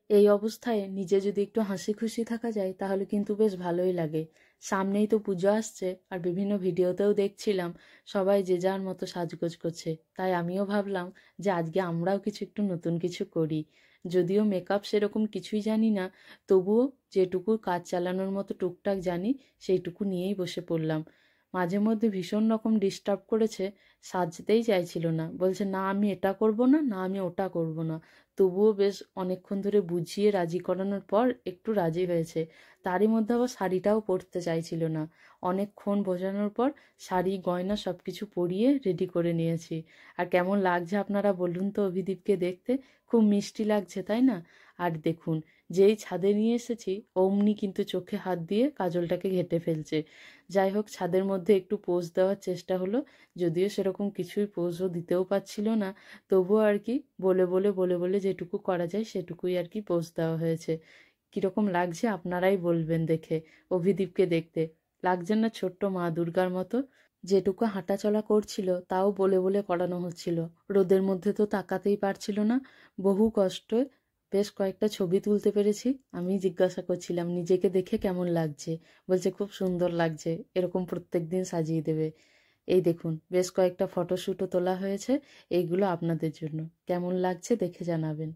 এই অবস্থায় নিজে যদি একটু হাসি খুশি থাকা যায় তাহলে কিন্তু বেশ ভালোই লাগে। সামনেই তো পুজো আসছে, আর বিভিন্ন ভিডিওতেও দেখছিলাম সবাই যে যার মতো সাজগোজ করছে, তাই আমিও ভাবলাম যে আজকে আমরাও কিছু একটু নতুন কিছু করি। যদিও মেকআপ সেরকম কিছুই জানি না, তবুও যেটুকু কাজ চালানোর মতো টুকটাক জানি সেইটুকু নিয়েই বসে পড়লাম। মাঝে মধ্যে ভীষণ রকম ডিস্টার্ব করেছে, সাজতেই চাইছিল না, বলছে না আমি এটা করব না, না আমি ওটা করব না। তবুও বেশ অনেকক্ষণ ধরে বুঝিয়ে রাজি করানোর পর একটু রাজি হয়েছে। তারই মধ্যে আবার শাড়িটাও পরতে চাইছিল না। অনেকক্ষণ বোঝানোর পর শাড়ি গয়না সব কিছু পরিয়ে রেডি করে নিয়েছি। আর কেমন লাগছে আপনারা বলুন তো অভিদীপকে দেখতে? খুব মিষ্টি লাগছে তাই না? আর দেখুন, যেই ছাদে নিয়ে এসেছি অমনি কিন্তু চোখে হাত দিয়ে কাজলটাকে ঘেঁটে ফেলছে। যাই হোক, ছাদের মধ্যে একটু পোজ দেওয়ার চেষ্টা হলো, যদিও সেরকম কিছুই পোজও দিতেও পারছিল না। তবুও আর কি বলে বলে যেটুকু করা যায় সেটুকুই আর কি পোজ দেওয়া হয়েছে। কিরকম লাগছে আপনারাই বলবেন দেখে অভিদীপকে দেখতে। লাগছে না ছোট্ট মা দুর্গার মতো? যেটুকু হাঁটাচলা করছিল তাও বলে বলে করানো হচ্ছিল। রোদের মধ্যে তো তাকাতেই পারছিল না। বহু কষ্টে বেশ কয়েকটা ছবি তুলতে পেরেছি। আমি জিজ্ঞাসা করছিলাম নিজেকে দেখে কেমন লাগছে, বলছে খুব সুন্দর লাগছে, এরকম প্রত্যেক দিন সাজিয়ে দেবে। এই দেখুন, বেশ কয়েকটা ফটোশ্যুটও তোলা হয়েছে, এইগুলো আপনাদের জন্য। কেমন লাগছে দেখে জানাবেন।